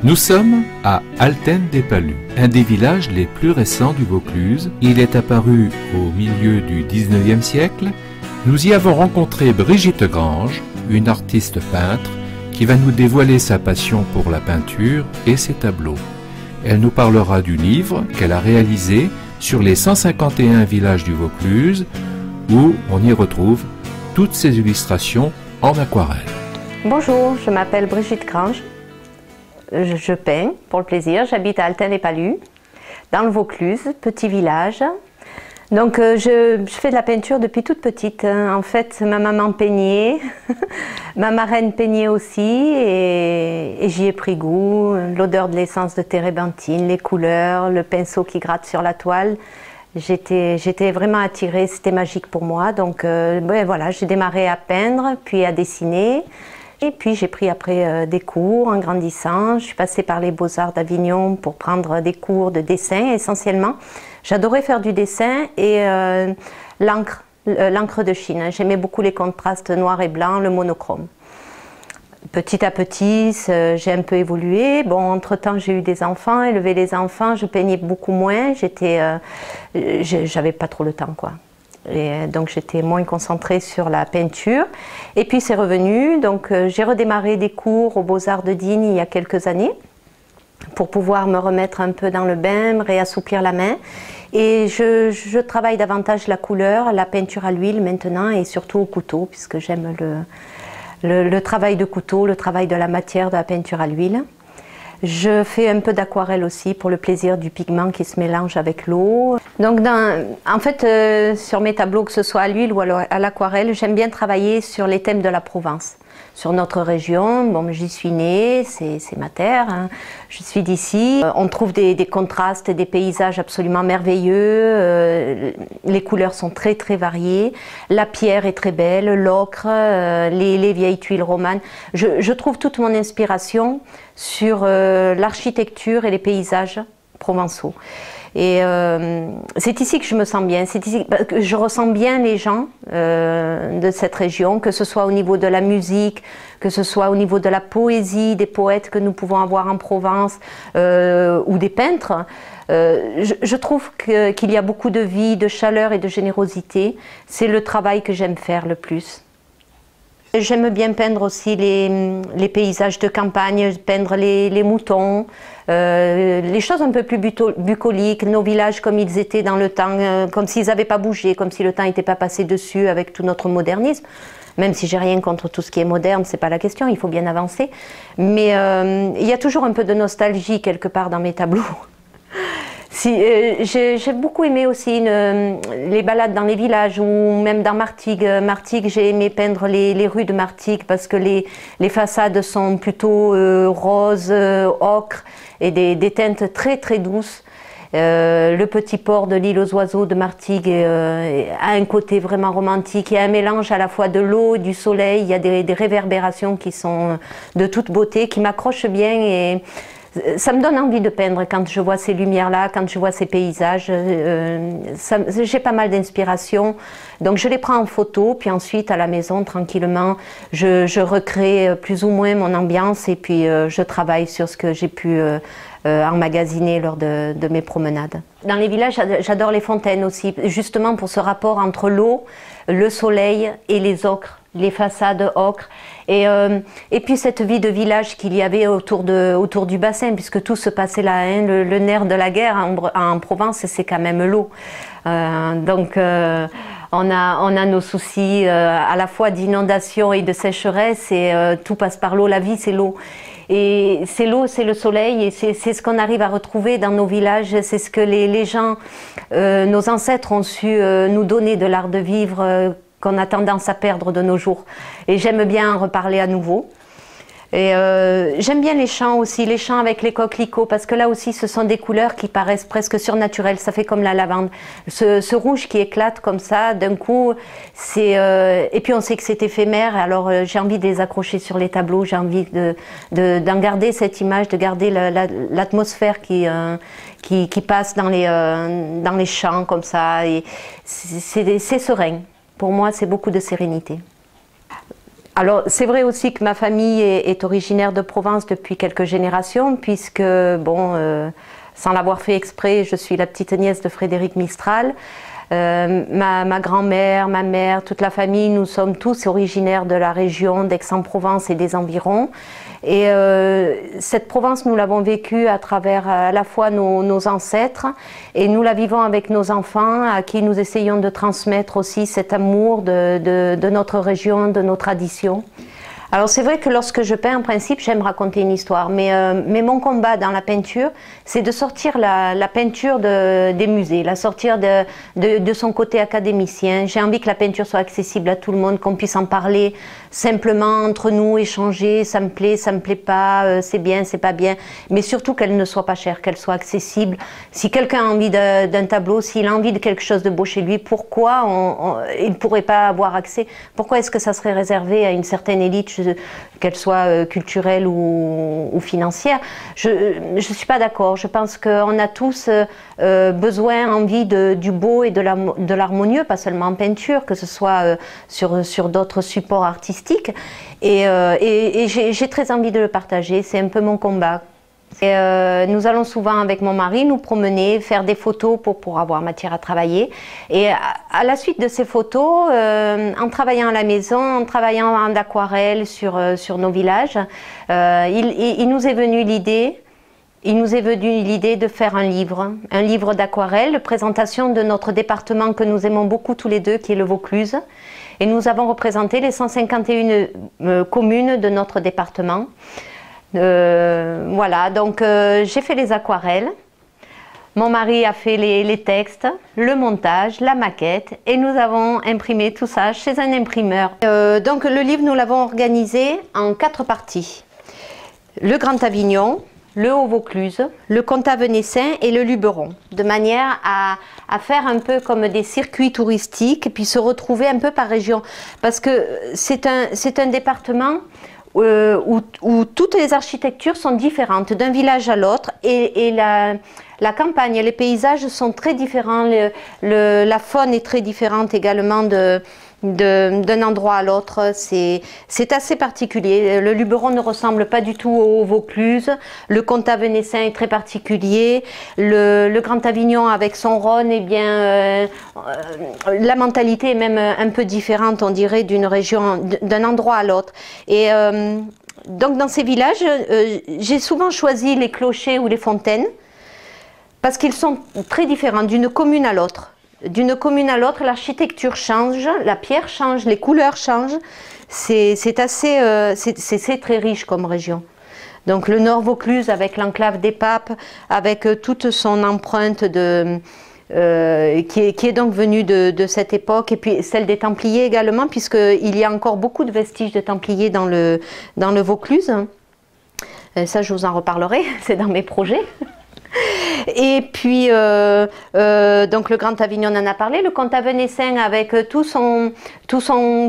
Nous sommes à Alten-des-Palus, un des villages les plus récents du Vaucluse. Il est apparu au milieu du 19e siècle. Nous y avons rencontré Brigitte Grange, une artiste peintre, qui va nous dévoiler sa passion pour la peinture et ses tableaux. Elle nous parlera du livre qu'elle a réalisé sur les 151 villages du Vaucluse, où on y retrouve toutes ses illustrations en aquarelle. Bonjour, je m'appelle Brigitte Grange. Je peins pour le plaisir. J'habite à Alten-des-Palus, dans le Vaucluse, petit village. Donc je fais de la peinture depuis toute petite. En fait, ma maman peignait, ma marraine peignait aussi, et j'y ai pris goût. L'odeur de l'essence de térébenthine, les couleurs, le pinceau qui gratte sur la toile. J'étais vraiment attirée, c'était magique pour moi. Donc voilà, j'ai démarré à peindre, puis à dessiner. Et puis j'ai pris après des cours en grandissant. Je suis passée par les Beaux-Arts d'Avignon pour prendre des cours de dessin essentiellement. J'adorais faire du dessin et l'encre de Chine. J'aimais beaucoup les contrastes noir et blanc, le monochrome. Petit à petit, j'ai un peu évolué. Bon, entre-temps, j'ai eu des enfants, élevé les enfants, je peignais beaucoup moins. J'avais pas trop le temps, quoi. Et donc j'étais moins concentrée sur la peinture. Et puis c'est revenu, donc j'ai redémarré des cours aux Beaux-Arts de Digne il y a quelques années pour pouvoir me remettre un peu dans le bain, me réassouplir la main. Et je travaille davantage la couleur, la peinture à l'huile maintenant et surtout au couteau, puisque j'aime le travail de couteau, le travail de la matière de la peinture à l'huile. Je fais un peu d'aquarelle aussi pour le plaisir du pigment qui se mélange avec l'eau. Donc en fait, sur mes tableaux, que ce soit à l'huile ou à l'aquarelle, j'aime bien travailler sur les thèmes de la Provence. Sur notre région, bon, j'y suis née, c'est ma terre, hein. Je suis d'ici. On trouve des contrastes, des paysages absolument merveilleux. Les couleurs sont très très variées. La pierre est très belle, l'ocre, les vieilles tuiles romanes. Je trouve toute mon inspiration sur l'architecture et les paysages provençaux. Et c'est ici que je me sens bien, c'est ici que je ressens bien les gens de cette région, que ce soit au niveau de la musique, que ce soit au niveau de la poésie, des poètes que nous pouvons avoir en Provence ou des peintres. Je trouve qu'il y a beaucoup de vie, de chaleur et de générosité. C'est le travail que j'aime faire le plus. J'aime bien peindre aussi les paysages de campagne, peindre les moutons, les choses un peu plus bucoliques, nos villages comme ils étaient dans le temps, comme s'ils n'avaient pas bougé, comme si le temps n'était pas passé dessus avec tout notre modernisme. Même si j'ai rien contre tout ce qui est moderne, c'est pas la question, il faut bien avancer. Mais il y a toujours un peu de nostalgie quelque part dans mes tableaux. J'ai beaucoup aimé aussi les balades dans les villages ou même dans Martigues. Martigues, j'ai aimé peindre les rues de Martigues parce que les façades sont plutôt roses, ocre et des teintes très très douces. Le petit port de l'île aux oiseaux de Martigues a un côté vraiment romantique. Il y a un mélange à la fois de l'eau et du soleil. Il y a des réverbérations qui sont de toute beauté, qui m'accrochent bien et ça me donne envie de peindre quand je vois ces lumières-là, quand je vois ces paysages. J'ai pas mal d'inspiration, donc je les prends en photo, puis ensuite à la maison, tranquillement, je recrée plus ou moins mon ambiance et puis je travaille sur ce que j'ai pu emmagasiner lors de mes promenades. Dans les villages, j'adore les fontaines aussi, justement pour ce rapport entre l'eau, le soleil et les ocres, les façades ocre. Et puis cette vie de village qu'il y avait autour du bassin, puisque tout se passait là, hein, le nerf de la guerre en Provence, c'est quand même l'eau. Donc on a nos soucis à la fois d'inondation et de sécheresse, et tout passe par l'eau, la vie c'est l'eau. Et c'est l'eau, c'est le soleil, et c'est ce qu'on arrive à retrouver dans nos villages, c'est ce que les gens, nos ancêtres ont su nous donner de l'art de vivre, qu'on a tendance à perdre de nos jours. Et j'aime bien en reparler à nouveau. Et j'aime bien les champs aussi, les champs avec les coquelicots, parce que là aussi ce sont des couleurs qui paraissent presque surnaturelles, ça fait comme la lavande. Ce rouge qui éclate comme ça, d'un coup, et puis on sait que c'est éphémère, alors j'ai envie de les accrocher sur les tableaux, j'ai envie d'en garder cette image, de garder l'atmosphère qui passe dans les champs comme ça, et c'est serein. Pour moi, c'est beaucoup de sérénité. Alors, c'est vrai aussi que ma famille est originaire de Provence depuis quelques générations, puisque, bon, sans l'avoir fait exprès, je suis la petite nièce de Frédéric Mistral. Ma grand-mère, ma mère, toute la famille, nous sommes tous originaires de la région d'Aix-en-Provence et des environs. Et cette Provence, nous l'avons vécue à travers à la fois nos ancêtres, et nous la vivons avec nos enfants, à qui nous essayons de transmettre aussi cet amour de notre région, de nos traditions. Alors c'est vrai que lorsque je peins, en principe, j'aime raconter une histoire, mais mon combat dans la peinture, c'est de sortir la peinture des musées, la sortir de son côté académicien. J'ai envie que la peinture soit accessible à tout le monde, qu'on puisse en parler simplement entre nous, échanger, ça me plaît pas, c'est bien, c'est pas bien, mais surtout qu'elle ne soit pas chère, qu'elle soit accessible. Si quelqu'un a envie d'un tableau, s'il a envie de quelque chose de beau chez lui, pourquoi il ne pourrait pas avoir accès? Pourquoi est-ce que ça serait réservé à une certaine élite, qu'elle soit culturelle ou financière? Je suis pas d'accord. Je pense qu'on a tous besoin, envie du beau et de l'harmonieux, pas seulement en peinture, que ce soit sur d'autres supports artistiques. Et j'ai très envie de le partager. C'est un peu mon combat. Et nous allons souvent avec mon mari nous promener, faire des photos pour avoir matière à travailler. Et à la suite de ces photos, en travaillant à la maison, en travaillant en aquarelle sur nos villages, il nous est venu l'idée. Il nous est venu l'idée de faire un livre d'aquarelle, de présentation de notre département que nous aimons beaucoup tous les deux, qui est le Vaucluse. Et nous avons représenté les 151 communes de notre département. Voilà, donc j'ai fait les aquarelles. Mon mari a fait les textes, le montage, la maquette, et nous avons imprimé tout ça chez un imprimeur. Donc le livre, nous l'avons organisé en 4 parties. Le Grand Avignon, le Haut-Vaucluse, le Comtat venaissin et le Luberon, de manière à faire un peu comme des circuits touristiques et puis se retrouver un peu par région. Parce que c'est un département où toutes les architectures sont différentes d'un village à l'autre, et la campagne, les paysages sont très différents, la faune est très différente également d'un endroit à l'autre. C'est assez particulier. Le Luberon ne ressemble pas du tout au Vaucluse. Le Comtat venaissin est très particulier. Le Grand Avignon avec son Rhône, eh bien, la mentalité est même un peu différente, on dirait, d'une région, d'un endroit à l'autre. Et donc dans ces villages, j'ai souvent choisi les clochers ou les fontaines parce qu'ils sont très différents d'une commune à l'autre. D'une commune à l'autre, l'architecture change, la pierre change, les couleurs changent. C'est très riche comme région. Donc le Nord Vaucluse avec l'enclave des Papes, avec toute son empreinte qui est donc venue de cette époque, et puis celle des Templiers également, puisqu'il y a encore beaucoup de vestiges de Templiers dans le Vaucluse. Ça, je vous en reparlerai, c'est dans mes projets. Et puis, donc le Grand Avignon, on en a parlé, le Comtat venaissin avec tout son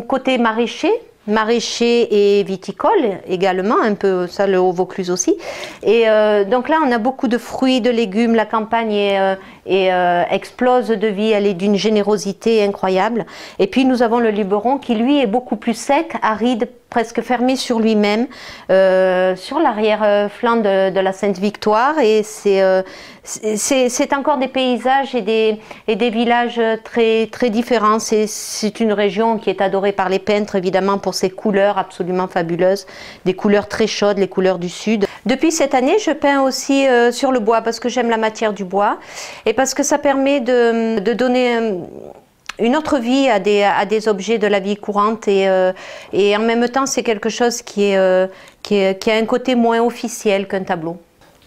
côté maraîcher et viticole également, un peu ça, le Haut-Vaucluse aussi. Et donc là, on a beaucoup de fruits, de légumes, la campagne explose de vie, elle est d'une générosité incroyable. Et puis nous avons le Luberon qui lui est beaucoup plus sec, aride, presque fermé sur lui-même, sur l'arrière-flanc de la Sainte-Victoire, et c'est encore des paysages et des villages très, très différents. C'est une région qui est adorée par les peintres, évidemment, pour ses couleurs absolument fabuleuses, des couleurs très chaudes, les couleurs du sud. Depuis cette année, je peins aussi sur le bois, parce que j'aime la matière du bois, et parce que ça permet de donner une autre vie à des objets de la vie courante, et en même temps c'est quelque chose qui a un côté moins officiel qu'un tableau.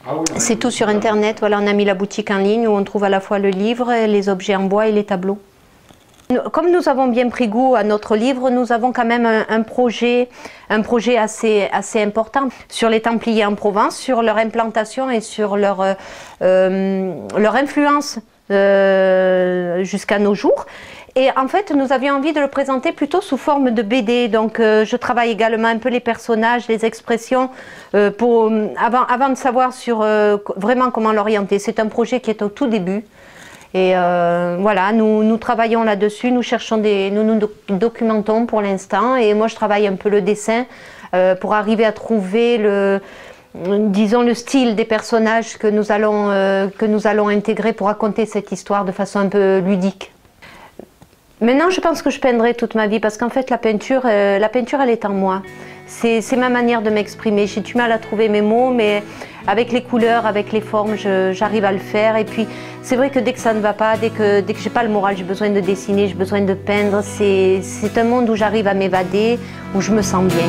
Ah oui, c'est tout sur internet. Voilà, on a mis la boutique en ligne où on trouve à la fois le livre, les objets en bois et les tableaux. Comme nous avons bien pris goût à notre livre, nous avons quand même un projet assez important sur les Templiers en Provence, sur leur implantation et sur leur influence jusqu'à nos jours. Et en fait, nous avions envie de le présenter plutôt sous forme de BD. Donc, je travaille également un peu les personnages, les expressions, avant de savoir sur vraiment comment l'orienter. C'est un projet qui est au tout début. Et voilà, nous travaillons là-dessus, nous nous documentons pour l'instant. Et moi, je travaille un peu le dessin pour arriver à trouver disons, le style des personnages que nous allons intégrer pour raconter cette histoire de façon un peu ludique. Maintenant, je pense que je peindrai toute ma vie parce qu'en fait, la peinture, elle est en moi. C'est ma manière de m'exprimer. J'ai du mal à trouver mes mots, mais avec les couleurs, avec les formes, j'arrive à le faire. Et puis, c'est vrai que dès que ça ne va pas, dès que j'ai pas le moral, j'ai besoin de dessiner, j'ai besoin de peindre. C'est un monde où j'arrive à m'évader, où je me sens bien.